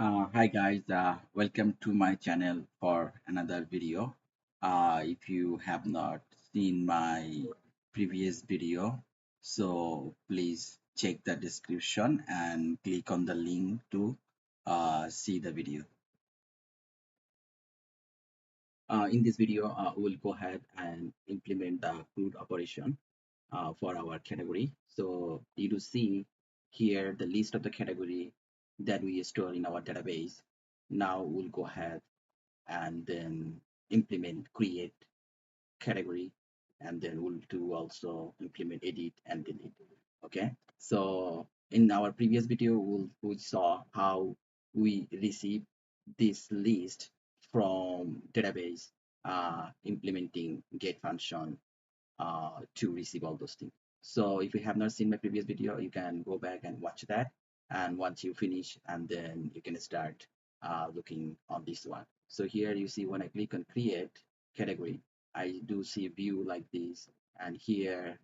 Hi guys, welcome to my channel for another video. If you have not seen my previous video, so please check the description and click on the link to see the video. In this video, we'll go ahead and implement the CRUD operation for our category. So you do see here the list of the category that we store in our database. Now we'll go ahead and then implement create category, and then we'll do also implement edit and delete. Okay, so in our previous video we saw how we receive this list from database, implementing get function to receive all those things. So if you have not seen my previous video, you can go back and watch that. And once you finish, and then you can start looking on this one. So here you see when I click on create category, I do see view like this. And here,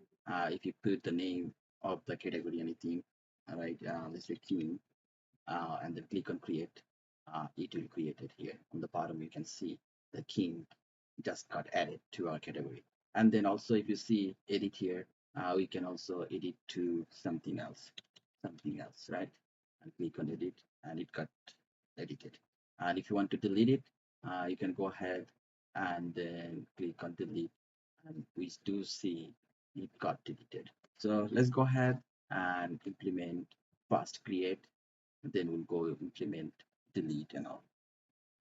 if you put the name of the category, anything, all right, let's say king, and then click on create, it will create it here. On the bottom, you can see the king just got added to our category. And then also if you see edit here, we can also edit to something else, right? And click on edit, and it got edited. And if you want to delete it, you can go ahead and then click on delete, and we do see it got deleted. So let's go ahead and implement first create, and then we'll go implement delete and all.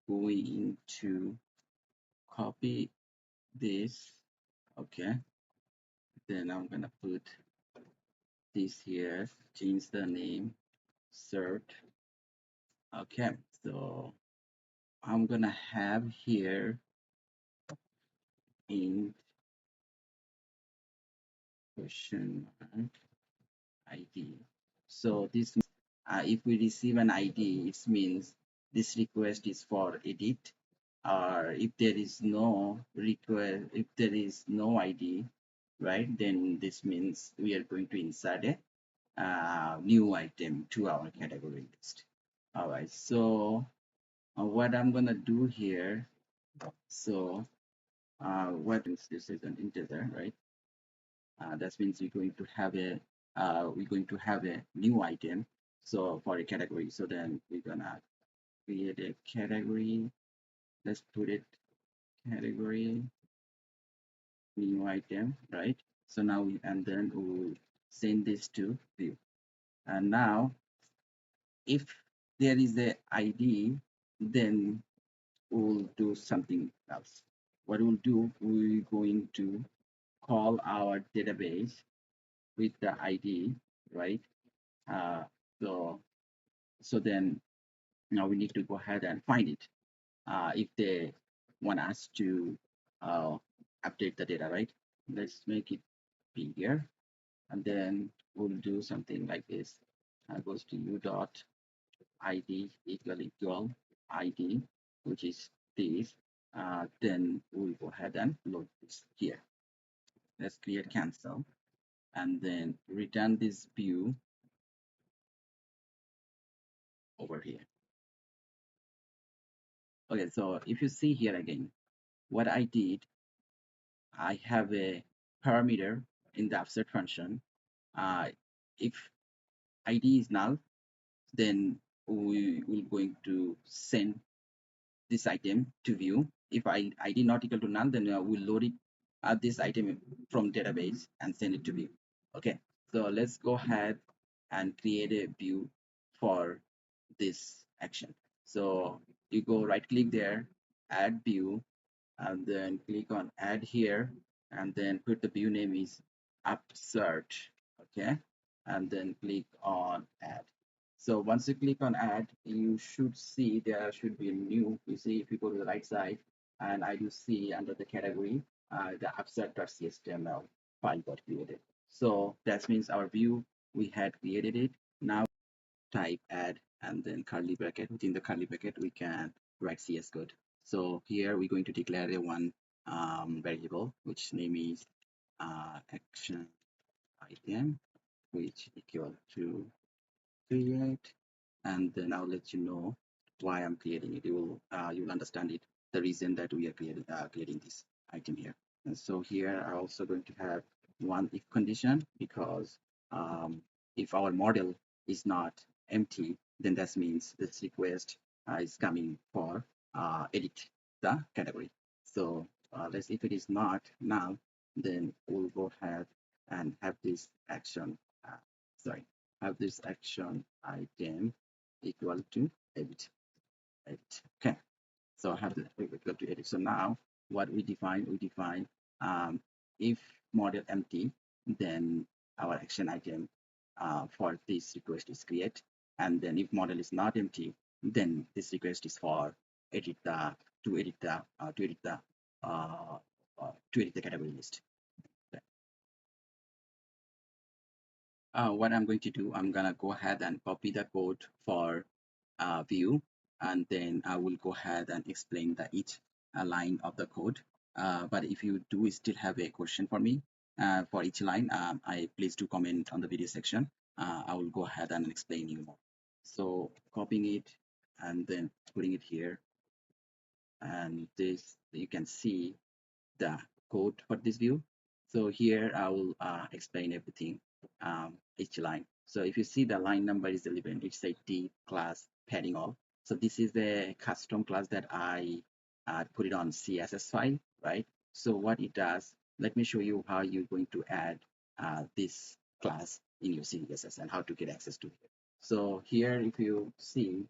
Going to copy this. Okay, then I'm gonna put this here, change the name, cert. Okay, so I'm gonna have here in question mark ID. So this if we receive an ID, it means this request is for edit, or if there is no request, if there is no ID, right, then this means we are going to insert a new item to our category list. All right, so what I'm gonna do here, so what is this is an integer, right? That means we're going to have a new item, so for a category. So then we're gonna create a category. Let's put it category new item, right? So now and then we'll send this to view. And now if there is a ID, then we'll do something else. What we'll do, we're going to call our database with the ID, right? Uh, so, so then now we need to go ahead and find it. If they want us to uh, update the data, right? Let's make it bigger, and then we'll do something like this. Goes to u dot id equal id, which is this. Then we'll go ahead and load this here. Let's create cancel, and then return this view over here. Okay, so if you see here again, what I did, I have a parameter in the offset function. If id is null, then we will going to send this item to view. If id not equal to null, then we'll load it this item from database and send it to view. Okay, so let's go ahead and create a view for this action. So you go right click there, add view, and then click on add here, and then put the view name is upsert. Okay, and then click on add. So once you click on add, you should see there should be a new. You see if you go to the right side, and I do see under the category the upsert.html file got created. So that means our view, we had created it. Now type add, and then curly bracket. Within the curly bracket we can write CS code. So here we're going to declare a one variable which name is action item, which equal to create, and then I'll let you know why I'm creating it. You'll understand it, the reason that we are creating this item here. And so here I'm also going to have one if condition, because um, if our model is not empty, then that means this request is coming for edit the category. So let's, if it is not now, then we'll go ahead and have this action, sorry, have this action item equal to edit. Edit. Okay, so I have the equal to edit. So now what we define if model empty, then our action item for this request is create, and then if model is not empty, then this request is for edit the to edit the uh, to edit the category list. What I'm going to do, I'm gonna go ahead and copy the code for view, and then I will go ahead and explain the each line of the code. But if you do still have a question for me for each line, I please do comment on the video section. I will go ahead and explain you more. So copying it and then putting it here, and this you can see the code for this view. So here I will explain everything, each line. So if you see the line number is 11, it's a D class padding all. So this is the custom class that I put it on CSS file, right? So what it does, let me show you how you're going to add this class in your CSS and how to get access to it. So here, if you see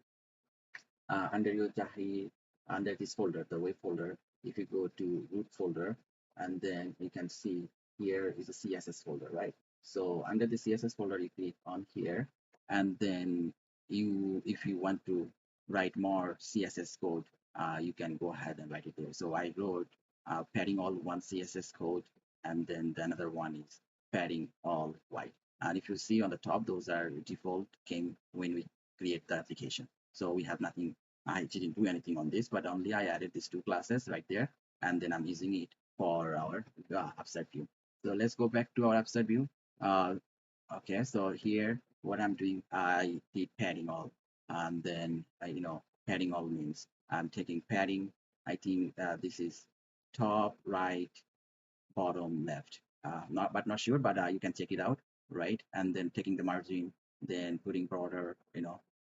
under your Jahi, under this folder, the web folder, if you go to root folder, and then you can see here is a CSS folder, right? So under the CSS folder, you click on here, and then if you want to write more CSS code, you can go ahead and write it there. So I wrote padding all one CSS code, and then the another one is padding all white. And if you see on the top, those are default came when we create the application. So we have nothing, I didn't do anything on this, but only I added these two classes right there, and then I'm using it for our upside view. So let's go back to our upside view. Uh, okay, so here what I'm doing, I did padding all, and then padding all means I'm taking padding. I think this is top, right, bottom left, not sure, but you can check it out, right? And then taking the margin, then putting border,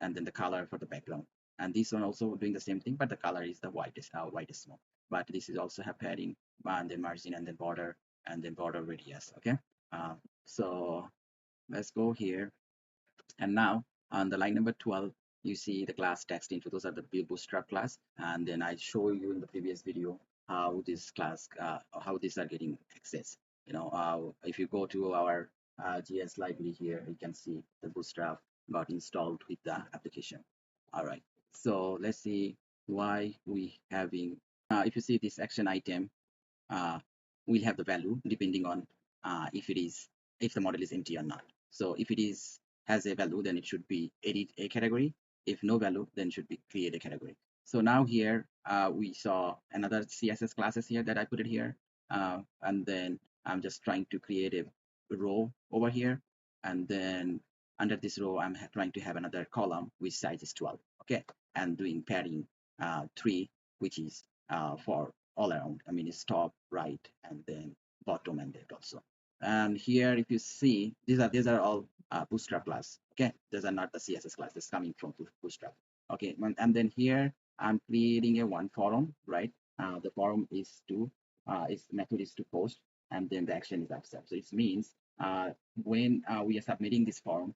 and then the color for the background. And this one also doing the same thing, but the color is the whitest one. But this is also have padding, and then margin, and then border, radius. Okay, uh, so let's go here. And now on the line number 12, you see the class text info. Those are the bootstrap class. And then I show you in the previous video how this class, how these are getting access. If you go to our GS library here, you can see the bootstrap got installed with the application. All right. So let's see why we having. If you see this action item, uh, will have the value depending on if the model is empty or not. So if it is has a value, then it should be edit a category. If no value, then it should be create a category. So now here we saw another CSS classes here that I put it here, and then I'm just trying to create a row over here, and then under this row I'm trying to have another column which size is 12. Okay, and doing padding 3, which is for all around. I mean, it's top, right, and then bottom and left also. And here, if you see, these are all Bootstrap class. Okay, these are not the CSS class. This coming from Bootstrap. Okay, and then here I'm creating a one form, right? The form is to its method is to post, and then the action is accept. So it means when we are submitting this form,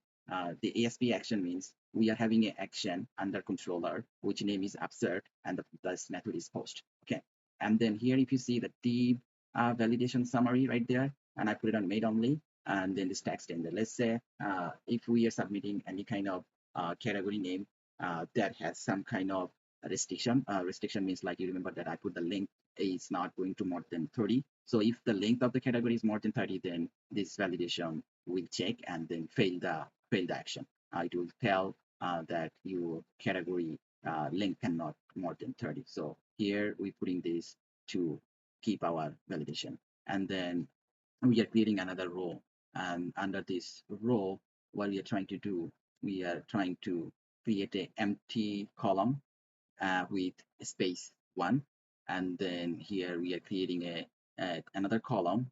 the ASP action means we are having an action under controller, which name is upsert, and this method is post. Okay, and then here if you see the deep validation summary right there, and I put it on made only, and then this text in there. Let's say if we are submitting any kind of category name that has some kind of restriction. Restriction means, like, you remember that I put the length is not going to more than 30. So if the length of the category is more than 30, then this validation will check and then fail the action. It will tell that your category length cannot more than 30. So here we're putting this to keep our validation. And then we are creating another row. And under this row, what we are trying to do, we are trying to create an empty column. with space 1, and then here we are creating another column,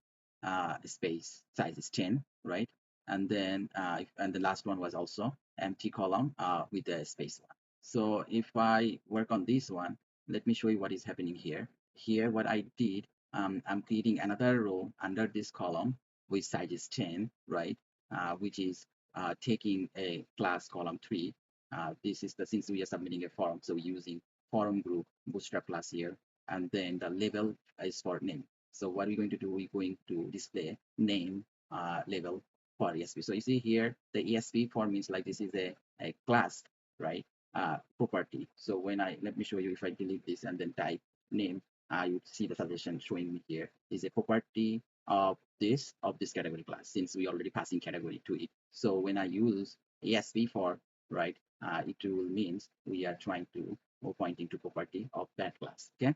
space size is 10, right? And then and the last one was also empty column with the space 1. So if I work on this one, let me show you what is happening here. Here what I did, I'm creating another row under this column with size is 10, right? Which is taking a class column 3. This is the, since we are submitting a form, so we're using form group bootstrap class here, and then the label is for name. So what we're going to do, we're going to display name label for ESP. So you see here the ESP form means like this is a class, right? Property. So when I, let me show you, if I delete this and then type name, you see the suggestion showing me here is a property of this category class, since we already passing category to it. So when I use ESP for, right, it will means we are trying to, or pointing to property of that class. Okay.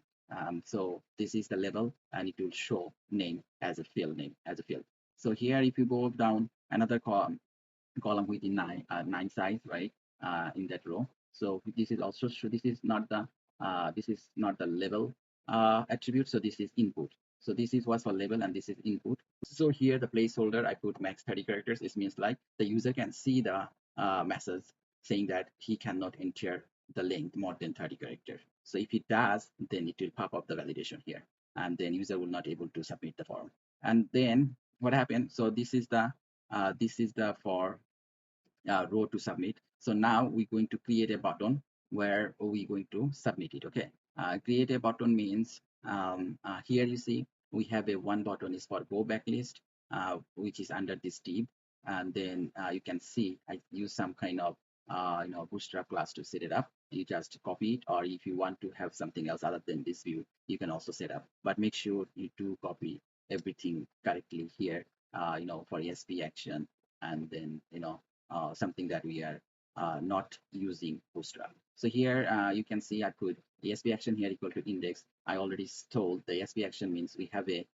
So this is the label, and it will show name as a field, name as a field. So here if you go down another column within 9 size, right, in that row. So this is also, so this is not the label attribute, so this is input. So this is what's for label, and this is input. So here the placeholder I put max 30 characters. It means like the user can see the message saying that he cannot enter the length more than 30 characters. So if it does, then it will pop up the validation here, and then user will not able to submit the form. And then what happened, so this is the for row to submit. So now we're going to create a button where we're going to submit it. Okay. Create a button means here you see we have a one button is for go back list, which is under this div, and then you can see I use some kind of bootstrap class to set it up. You just copy it, or if you want to have something else other than this view, you can also set up, but make sure you do copy everything correctly here, for ESP action, and then something that we are not using bootstrap. So here you can see I put ESP action here equal to index. I already told the ESP action means we have a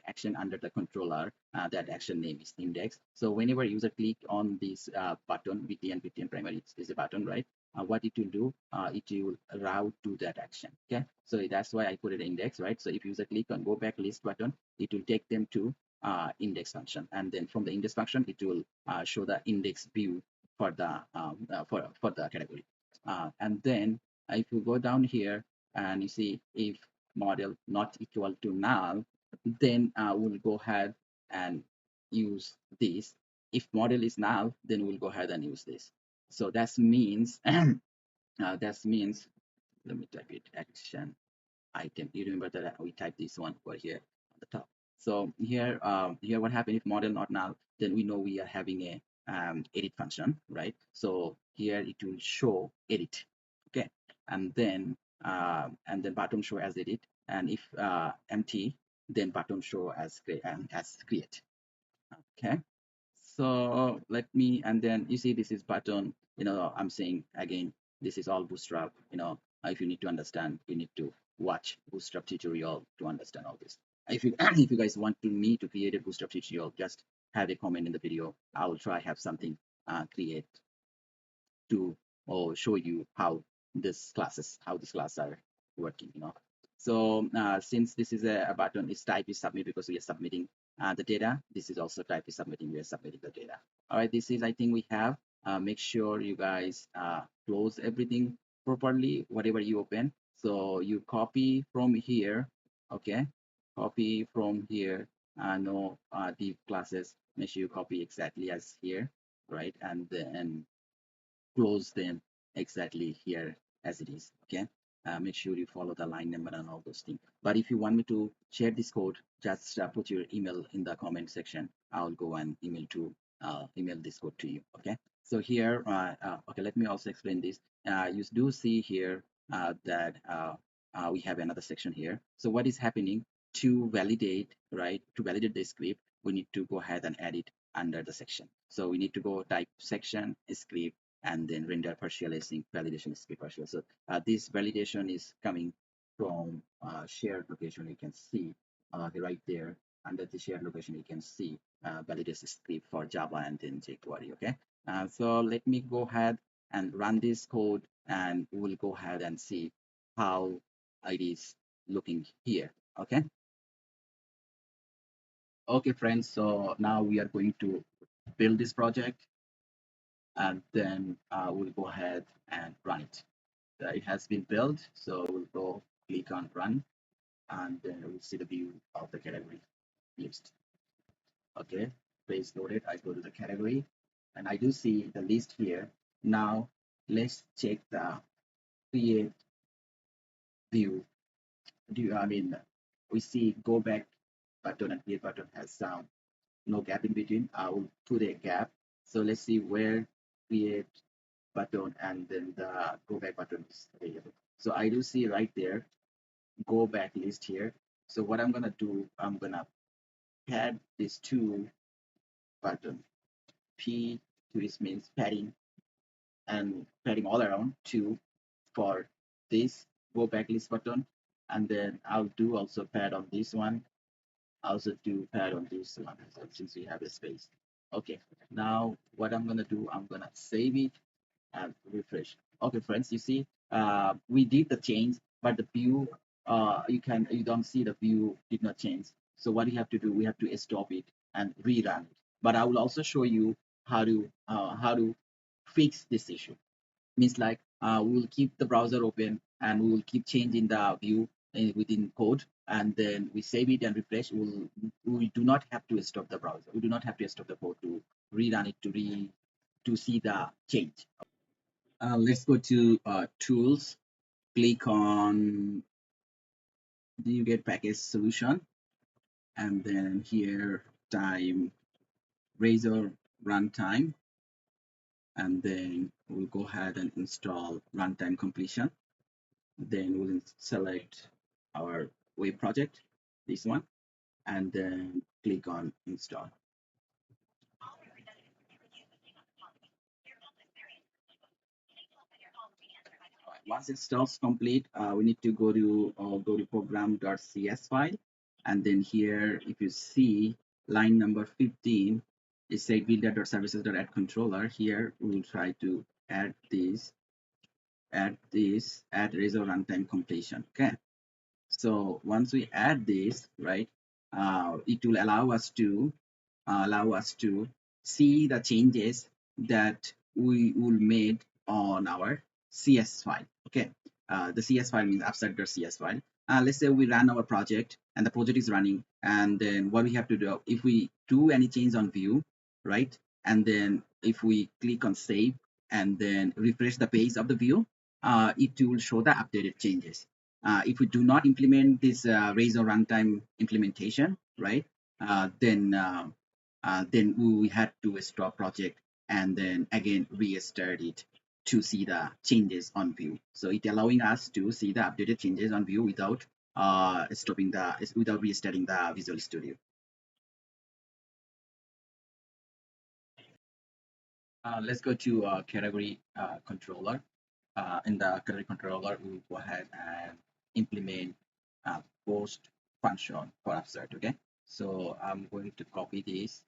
action under the controller, that action name is index. So whenever user click on this button, BTN primary is a button, right? What it will do, it will route to that action. Okay, so that's why I put it index, right? So if user click on go back list button, it will take them to index function, and then from the index function it will show the index view for the for the category. And then if you go down here and you see if model not equal to null, then we'll go ahead and use this. If model is null, then we'll go ahead and use this. So that means that means, let me type it, action item. You remember that we typed this one over here on the top. So here, here what happened if model not null, then we know we are having a edit function, right? So here it will show edit, okay, and then button show as edit, and if empty, then button show as create. Okay, so let me, and then you see this is button, I'm saying again, this is all bootstrap. If you need to understand, you need to watch bootstrap tutorial to understand all this. If you if you guys want me to create a bootstrap tutorial, just have a comment in the video. I will try have something create to or show you how this class are working. So since this is a button, its type is submit because we are submitting the data. This is also type is submitting, we are submitting the data. All right, this is, I think we have. Make sure you guys close everything properly whatever you open. So you copy from here, okay, copy from here. No div classes, make sure you copy exactly as here, right? And then close them exactly here as it is. Okay, make sure you follow the line number and all those things. But if you want me to share this code, just put your email in the comment section. I'll go and email this code to you. Okay, so here okay, let me also explain this. You do see here that we have another section here. So what is happening to validate, right, to validate the script, we need to go ahead and add it under the section. So we need to go type section script and then render partial async validation script partial. So this validation is coming from shared location. You can see right there under the shared location, you can see validation script for Java and then jQuery. Okay, so let me go ahead and run this code and we'll go ahead and see how it is looking here. Okay. Okay, friends. So now we are going to build this project, and then we'll go ahead and run it. It has been built, so we'll go click on run, and then we'll see the view of the category list. Okay, page loaded. I go to the category, and I do see the list here. Now let's check the create view. I mean, we see go back button and create button has no gap in between. I will put a gap. So let's see where create button and then the go back button is available. So I do see right there go back list here. So what I'm gonna do, I'm gonna pad these two button. P to this means padding and padding all around two for this go back list button, and then I'll do also pad on this one. I also do pad on this one as well, since we have a space. Okay, now what I'm gonna do, I'm gonna save it and refresh. Okay, friends, you see, we did the change, but the view, you don't see the view did not change. So what we have to do, we have to stop it and rerun it. But I will also show you how to fix this issue. Means like we will keep the browser open and we will keep changing the view within code, and then we save it and refresh. We do not have to stop the browser. We do not have to stop the code to rerun it to see the change. Let's go to tools, click on you get package solution, and then here time razor runtime, and then we'll go ahead and install runtime completion. Then we'll select our web project, this one, and then click on install. Once installs complete, we need to go to program.cs file, and then here, if you see line number 15, it says builder.services.add controller. Here we will try to add razor runtime completion. Okay, so once we add this, right, it will allow us to see the changes that we will made on our CS file. Okay, the CS file means abstract.cs file. Let's say we run our project and the project is running, and then what we have to do, if we do any change on view, right, and then if we click on save and then refresh the page of the view, it will show the updated changes. If we do not implement this razor runtime implementation, right, then we had to stop project and then again restart it to see the changes on view. So it allowing us to see the updated changes on view without without restarting the Visual Studio. Let's go to category controller. In the category controller, we will go ahead and implement post function for abstract. Okay, so I'm going to copy this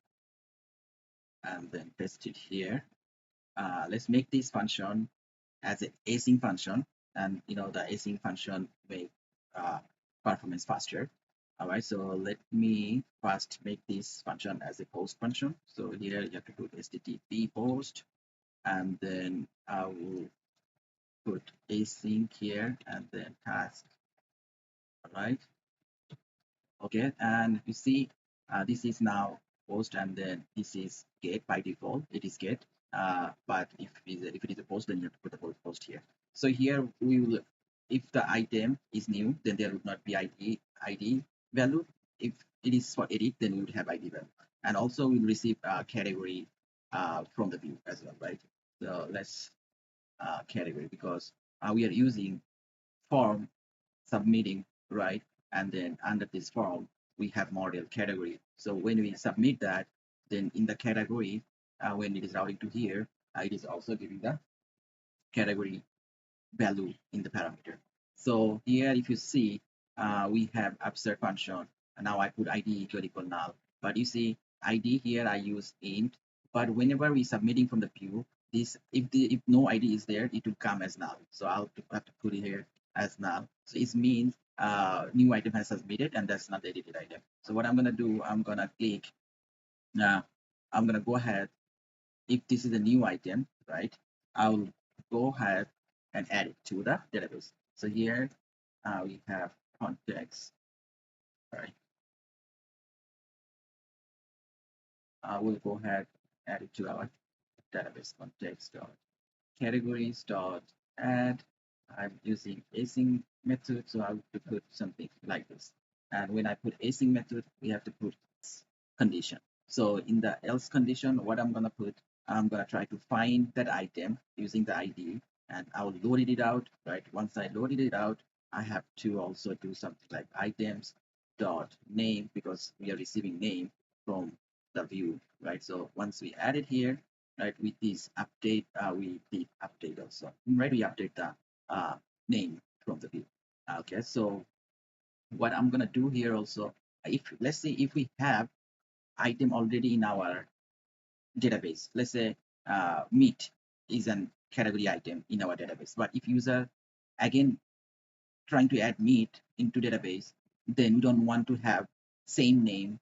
and then paste it here. Let's make this function as an async function, and the async function make uh, performance faster. All right, so let me first make this function as a post function. So here you have to put http post, and then I will put async here and then task. All right, okay, and you see this is now post, and then this is get. By default it is get, but if it is a post, then you have to put the post here. So here we will, if the item is new, then there would not be id value. If it is for edit, then we would have id value, and also we'll receive category from the view as well, right? So let's category, because we are using form submitting, right? And then under this form, we have model category. So when we submit that, then in the category, when it is routing to here, it is also giving the category value in the parameter. So here, if you see, we have abstract function. And now I put ID equal null. But you see, ID here I use int. But whenever we submitting from the view, this, if no ID is there, it will come as null. So I'll have to put it here as null. So it means new item has submitted, and that's not the edited item. So what I'm gonna do, I'm gonna click. Uh, I'm gonna go ahead. If this is a new item, right? I'll go ahead and add it to the database. So here we have context, right? We'll go ahead add it to our database context dot categories dot add. I'm using async method, so I have to put something like this. And when I put async method, we have to put condition. So in the else condition, what I'm gonna put, I'm gonna try to find that item using the ID, and I'll load it out, right? Once I loaded it out, I have to also do something like items dot name, because we are receiving name from the view, right? So once we add it here, right, with this update, we did update also, right? We update the name from the view. Okay, so what I'm gonna do here also, if let's say if we have item already in our database, let's say meat is an category item in our database, but if user again trying to add meat into database, then we don't want to have same name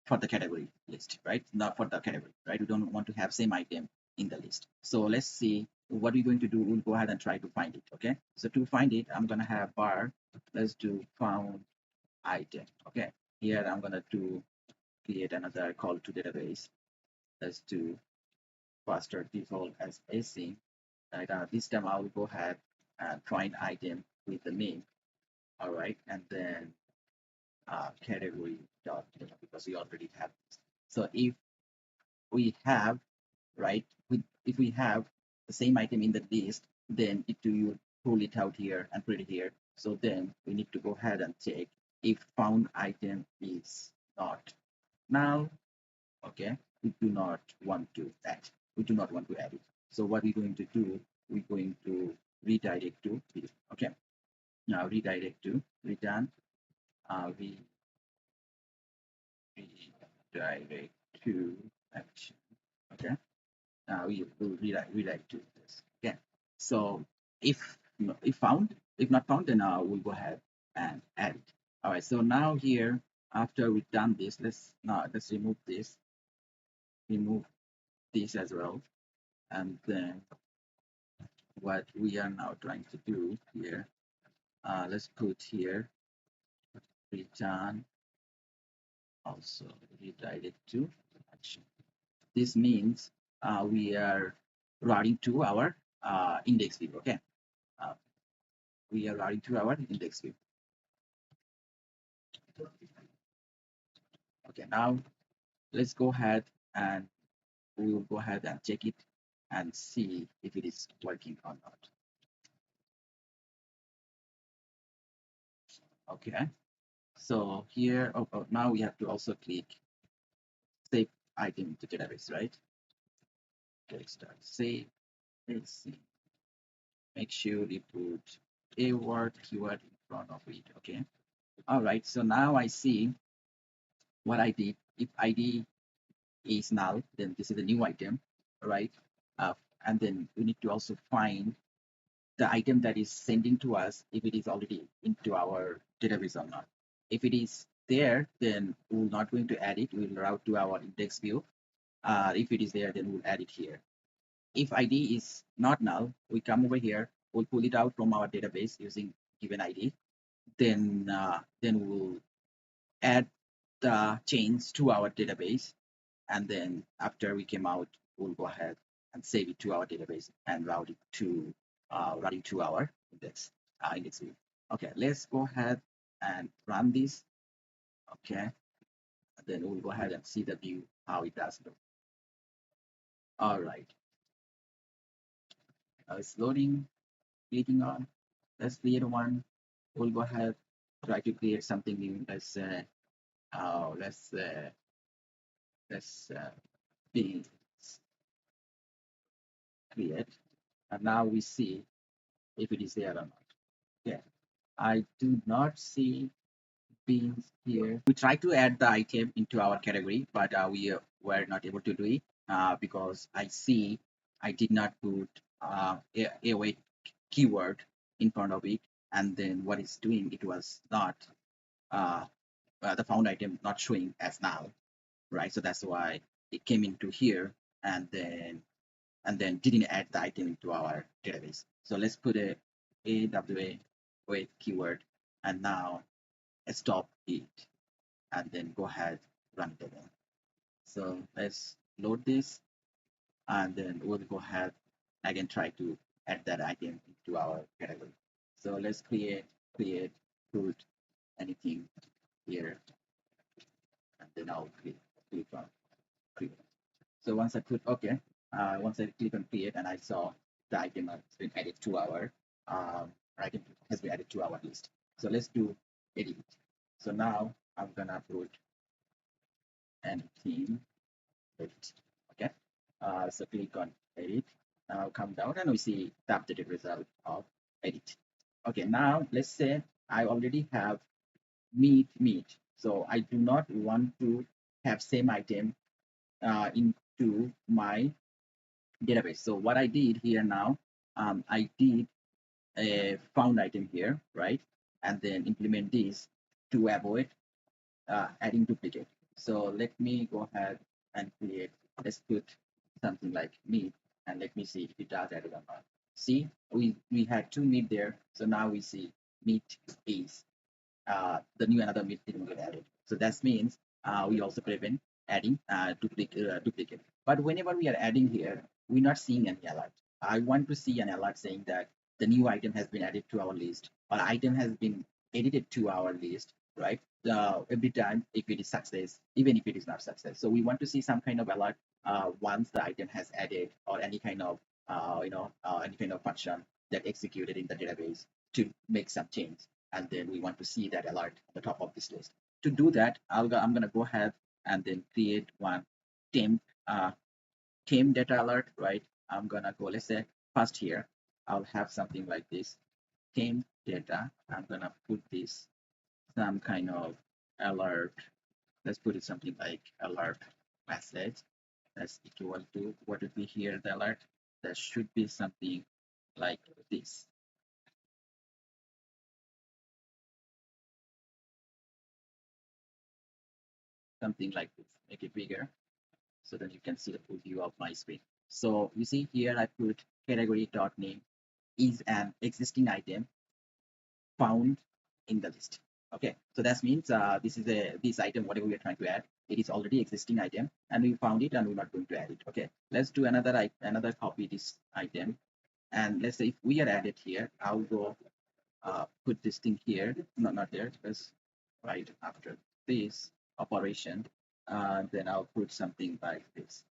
for the category list, right? Not for the category, right? We don't want to have same item in the list. So let's see what we're going to do. We'll go ahead and try to find it. Okay, so to find it, I'm gonna have bar, let's do found item. Okay, here I'm gonna do create another call to database. Let's do faster default as async. Right, this time I'll go ahead and find item with the name. All right, and then category dot name, because we already have this. So if we have, right, if we have the same item in the list, then it will pull it out here and put it here. So then we need to go ahead and check if found item is not null. Okay, we do not want to add. We do not want to add it. So what we're going to do, we're going to redirect to this. Okay, now redirect to return. We redirect to action. Okay, now we will redirect to this. Okay, so if if found, if not found, then we'll go ahead and add it. All right, so now here, after we've done this, let's remove this as well, and then what we are now trying to do here, let's put here return also redirect to action. This means we are routing to our index view. Okay, uh, we are routing to our index view. Okay, now let's go ahead and we will go ahead and check it and see if it is working or not. Okay, so here, now we have to also click save item to database, right? Okay, start save. Let's see. Make sure you put a word keyword in front of it. Okay. All right. So now I see what I did. If ID is null, then this is a new item, right? Uh, and then we need to also find the item that is sending to us if it is already into our database or not. If it is there, then we're not going to add it. We'll route to our index view. If it is there, then we'll add it here. If ID is not null, we come over here, we'll pull it out from our database using given ID. Then we'll add the chains to our database, and then after we came out, we'll go ahead and save it to our database and route it to routing to our index view. Okay, let's go ahead and run this. Okay, then we'll go ahead and see the view how it does look. All right, now it's loading, clicking on. Let's create one. We'll go ahead, try to create something new. Let's be create, and now we see if it is there or not. Yeah, I do not see beans here. We tried to add the item into our category, but we were not able to do it because I see I did not put a await keyword in front of it, and then what it's doing, it was not uh, the found item not showing as null, right? So that's why it came into here, and then didn't add the item into our database. So let's put a AWA wait keyword, and now stop it, and then go ahead, run it again. So let's load this, and then we'll go ahead again, try to add that item into our category. So let's create put anything here, and then I'll click on create. So once I put okay, once I click on create, and I saw the item has been added to our item has been added to our list. So let's do edit. So now I'm gonna put anything edit. Okay. So click on edit. Now come down, and we see the updated result of edit. Okay. Now let's say I already have meat. So I do not want to have same item into my database. So what I did here now, I did a found item here, right? And then implement this to avoid adding duplicate. So let me go ahead and create, let's put something like meat, and let me see if it does add it or not. See, we had two meat there. So now we see meat is the new another meat didn't get added. So that means we also prevent adding duplicate. But whenever we are adding here, we're not seeing any alert. I want to see an alert saying that the new item has been added to our list, or item has been edited to our list, right? Every time if it is success, even if it is not success. So we want to see some kind of alert once the item has added, or any kind of any kind of function that executed in the database to make some change, and then we want to see that alert at the top of this list. To do that, I'm going to go ahead and then create one temp temp data alert, right? I'm going to go, let's say first here, I'll have something like this temp data. I'm going to put this some kind of alert. Let's put it something like alert message. That's equal to what would be here the alert. That should be something like this. Something like this. Make it bigger so that you can see the full view of my screen. So you see here I put category.name is an existing item found in the list. Okay, so that means this item, whatever we are trying to add, it is already existing item, and we found it, and we're not going to add it. Okay, let's do another copy this item, and let's say if we are added here, I'll go put this thing here, not there, because right after this operation, then I'll put something like this,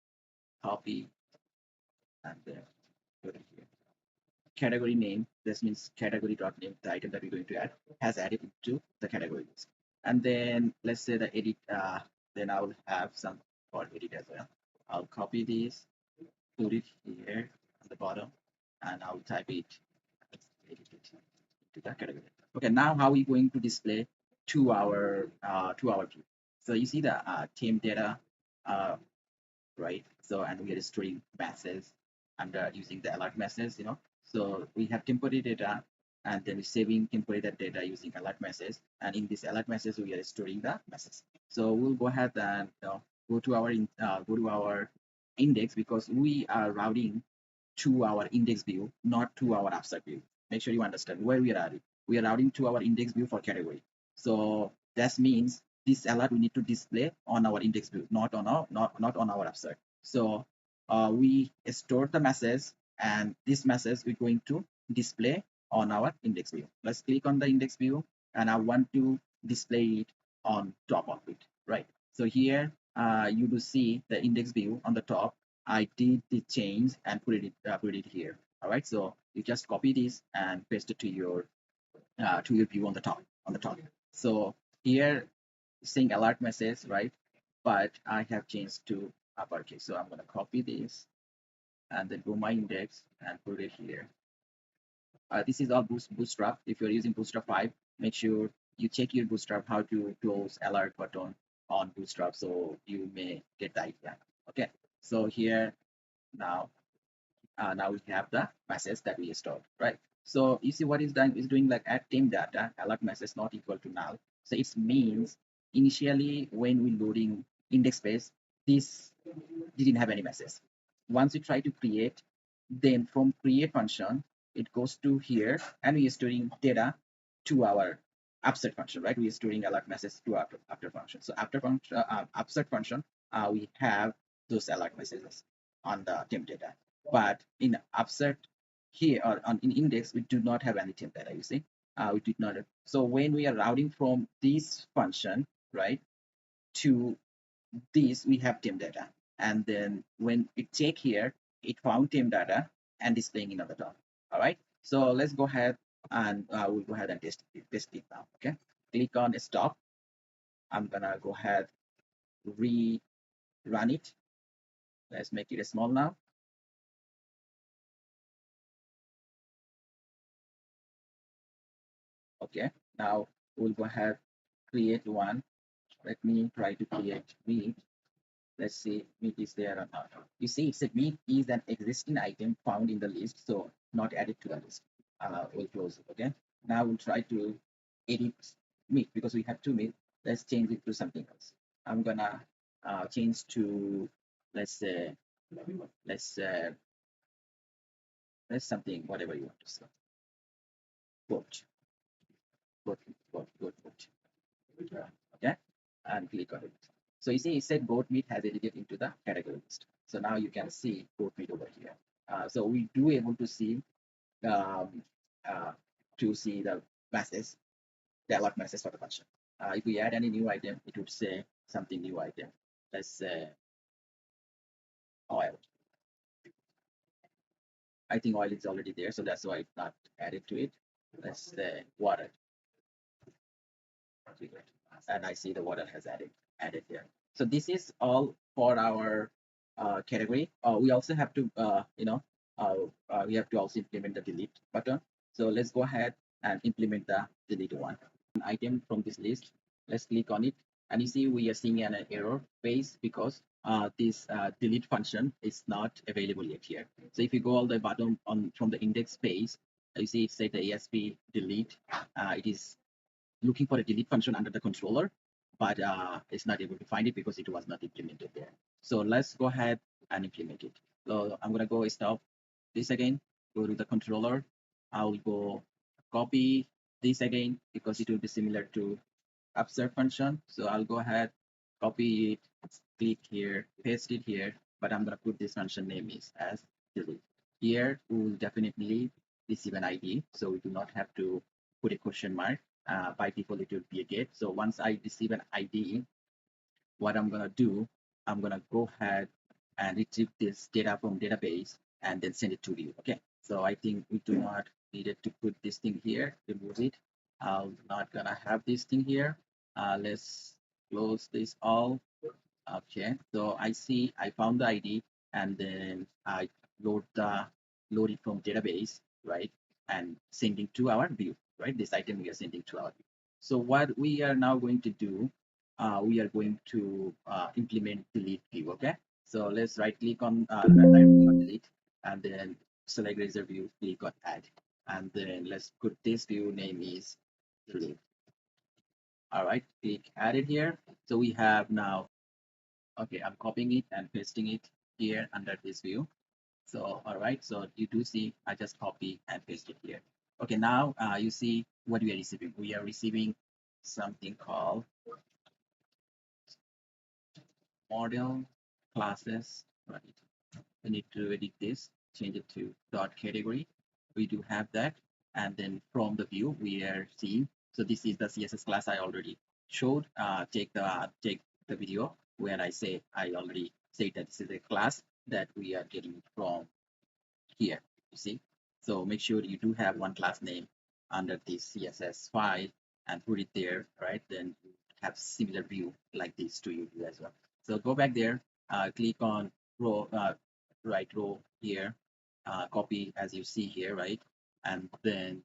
copy, and then put it here. Category name, this means category.name, the item that we're going to add, has added into the category list. And then let's say the edit, then I will have some for edit as well. I'll copy this, put it here on the bottom, and I'll type it, edit it into the category. Okay, now how are we going to display to our view? So you see the team data, uh, right? So, and we are storing messages under using the alert message, So we have temporary data, and then we're saving temporary data using alert message. And in this alert message, we are storing the message. So we'll go ahead and go to our index, because we are routing to our index view, not to our abstract view. Make sure you understand where we are routing. We are routing to our index view for category. So that means this alert we need to display on our index view, not on our abstract. So we store the message, and this message we're going to display on our index view. Let's click on the index view, and I want to display it on top of it, right? So here you do see the index view on the top. I did the change and put it here. All right, so you just copy this and paste it to your view on the top. So here saying alert message, right? But I have changed to uppercase. So I'm going to copy this and then go my index and put it here. This is all Bootstrap. If you're using Bootstrap 5, make sure you check your Bootstrap how to close alert button on Bootstrap, so you may get the idea. Okay, so here now now we have the message that we stored, right? So you see what is done is doing like add temp data alert message not equal to null. So it means initially when we loading index page, this didn't have any message. Once we try to create, then from create function, it goes to here and we are storing data to our upset function, right? We are storing alert message to our after function. So after function, upset function, we have those alert messages on the temp data. But in upset here or on in index, we do not have any temp data, you see. We did not. So when we are routing from this function, right, to this we have temp data, and then when it check here it found temp data and displaying in on the top. All right, so let's go ahead and we'll go ahead and test it now. Okay, click on stop. I'm gonna go ahead rerun it. Let's make it small now. Okay, now we'll go ahead create one. Let me try to create meet. Let's see meat is there or not. You see, it said meat is an existing item found in the list, so not added to the list. We'll close it. Okay. Now we'll try to edit meat because we have two meat. Let's change it to something else. I'm gonna change to let's say let's uh, let's something whatever you want to say. Goat, goat, goat, goat, goat. Okay, and click on it. So you see, it said goat meat has edited into the category list. So now you can see goat meat over here. So we do able um, uh, to see the message, the alert message for the function. If we add any new item, it would say something new item. Let's say oil. I think oil is already there, so that's why it's not added to it. Let's say water. And I see the water has added there. So this is all for our category. We also have to we have to also implement the delete button. So let's go ahead and implement the delete one item from this list. Let's click on it, and you see we are seeing an error page because this delete function is not available yet here. So if you go all the bottom on from the index page, you see it said the ASP delete. It is looking for a delete function under the controller, but it's not able to find it because it was not implemented there. So let's go ahead and implement it. So I'm gonna go stop this again, go to the controller. I'll go copy this again because it will be similar to upsert function. So I'll go ahead, copy it, click here, paste it here, but I'm gonna put this function name is as delete. Here we will definitely receive an ID, so we do not have to put a question mark. By default, it will be a get. So once I receive an ID, what I'm gonna do, I'm gonna go ahead and retrieve this data from database and then send it to you. Okay. So I think we do not need it to put this thing here, remove it. I'm not gonna have this thing here. Let's close this all. Okay, so I see I found the ID and then I load it from database, right? And sending to our view, right? This item we are sending to our view. So what we are now going to do, we are going to implement delete view. Okay, so let's right click on delete and then select razor view, click on add, and then let's put this view name is delete. All right, click add it here. So we have now. Okay, I'm copying it and pasting it here under this view. So, all right, so you do see I just copy and paste it here. Okay, now you see what we are receiving. We are receiving something called model classes, right? We need to edit this, change it to dot category. We do have that. And then from the view, we are seeing, so this is the CSS class I already showed. Take the video where I already said that this is a class that we are getting from here, you see. So make sure you do have one class name under this CSS file and put it there, right? Then you have similar view like this to you as well. So go back there, click on row, right row here, copy as you see here, right? And then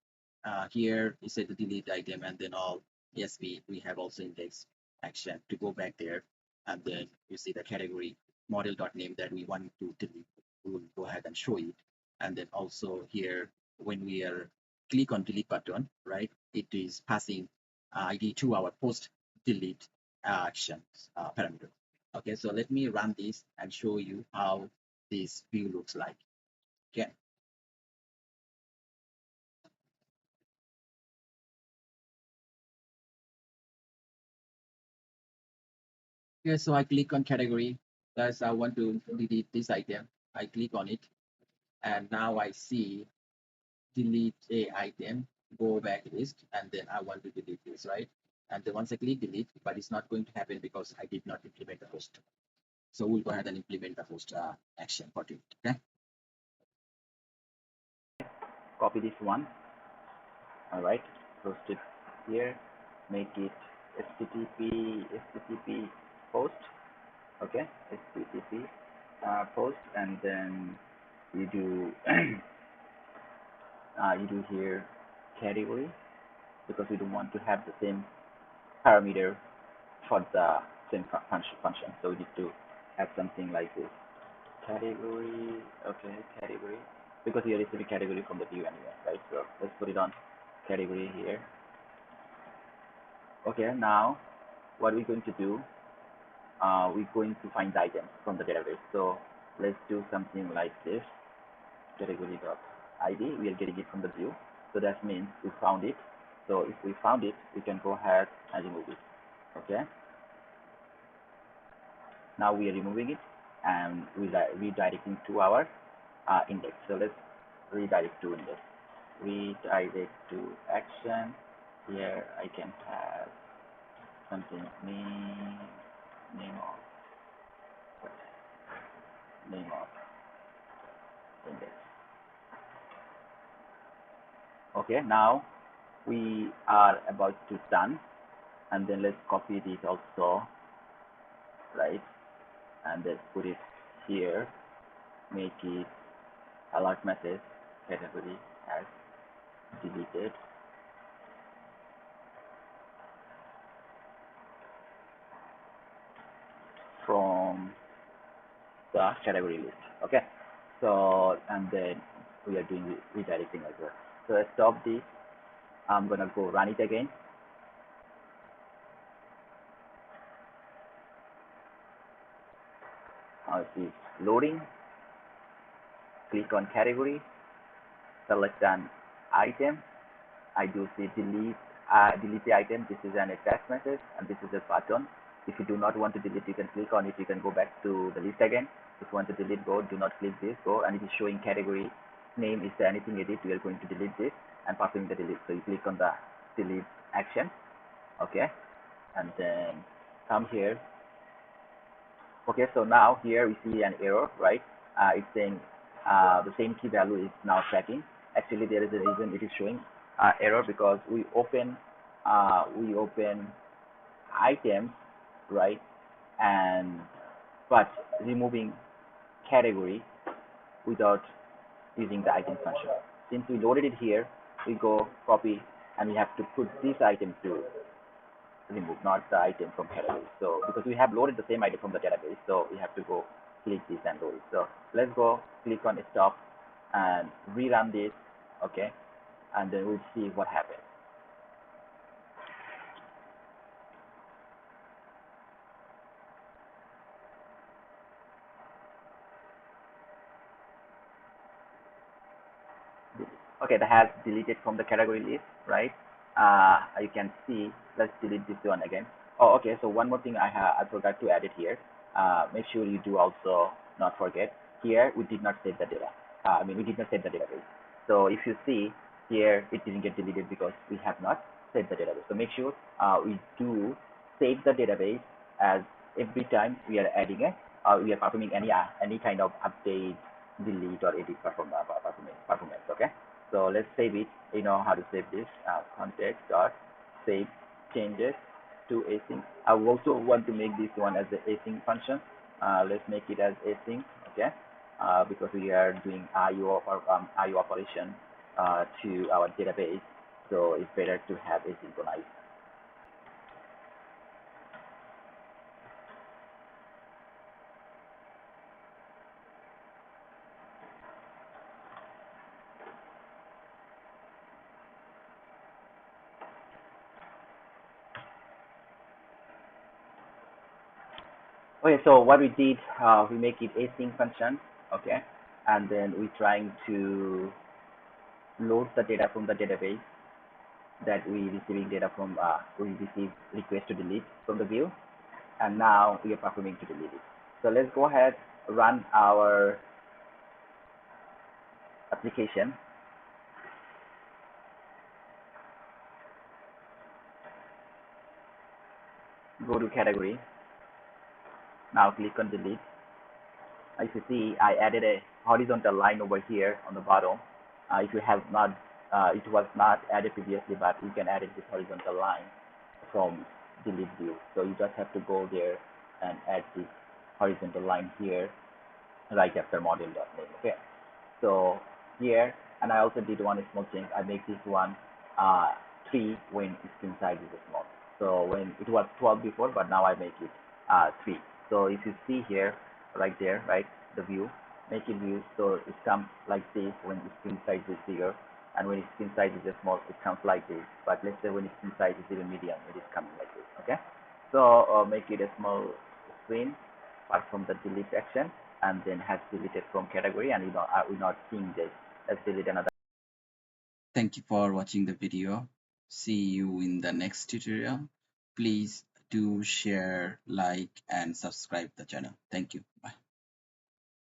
here you say the delete item and then all. Yes, we have also index action to go back there, and then you see the category model.name that we want to delete. We will go ahead and show it. And then also here, when we are click on delete button, right, it is passing ID to our post delete actions parameter. Okay, so let me run this and show you how this view looks like. Okay. Okay, so I click on category. Thus, I want to delete this item. I click on it, and now I see delete a item, go back list, and then I want to delete this, right? And then once I click delete, but it's not going to happen because I did not implement the post. So we'll go ahead and implement the post action for it. Okay. Copy this one. All right. Post it here. Make it http post. Okay. http post, and then you do you do here category, because we don't want to have the same parameter for the same function. So we need to have something like this. Category, okay, category, because we are receiving category from the view anyway, right? So let's put it on category here. Okay, now what we're going to do, we're going to find the items from the database. So let's do something like this. Category.id, we are getting it from the view. So that means we found it. So if we found it, we can go ahead and remove it. Okay. Now we are removing it and redirecting to our index. So let's redirect to index. Redirect to action. Here I can have something name of index. Okay, now we are about to done, and then let's copy this also, right? And then put it here. Make it alert message category as deleted. From the category list. Okay, so and then we are doing redirecting as well. So let's stop this. I'm gonna go run it again. It is loading. Click on category, select an item. I do see delete the item. This is an text message, and this is a button. If you do not want to delete, you can click on it. You can go back to the list again. If you want to delete, go. Do not click this. Go, and it is showing category name. Is there anything edit? We are going to delete this and performing the delete. So you click on the delete action. Okay, and then come here. Okay, so now here we see an error, right? It's saying the same key value is now tracking. Actually, there is a reason it is showing error, because we open items, right? And but removing category without using the item function. Since we loaded it here, we go copy, and we have to put this item to remove, not the item from category. So because we have loaded the same item from the database, so we have to go click this and load it. So let's go click on stop and rerun this. Okay, and then we'll see what happens. Okay, that has deleted from the category list, right? You can see. Let's delete this one again. Oh, okay. So one more thing I forgot to add it here. Make sure you do also not forget. Here we did not save the data. We did not save the database. So if you see here, it didn't get deleted because we have not saved the database. So make sure we do save the database, as every time we are adding it, we are performing any kind of update, delete, or edit performance. Okay. So let's save it. You know how to save this. Context dot save changes to async. I also want to make this one as the async function. Let's make it as async. Okay. Because we are doing IO operation to our database, so it's better to have asynchronized. Okay, so what we did, we make it async function, okay, and then we trying to load the data from the database that we receiving data from, we receive request to delete from the view, and now we are performing to delete it. So let's go ahead, run our application, go to category, now click on delete. As you see, I added a horizontal line over here on the bottom. If you have not, it was not added previously, but you can add this horizontal line from delete view. So you just have to go there and add this horizontal line here right after module.name. Okay. So here, and I also did one small change. I make this one 3 when screen size is small. So when it was 12 before, but now I make it 3. So if you see here, right there, right, the view, make it view. So it comes like this when the screen size is bigger, and when screen size is small, it comes like this. But let's say when screen size is even medium, it is coming like this. Okay. So make it a small screen apart from the delete action, and then has deleted from category, and we're not seeing this. Let's delete another. Thank you for watching the video. See you in the next tutorial. Please do share, like, and subscribe the channel. Thank you. Bye.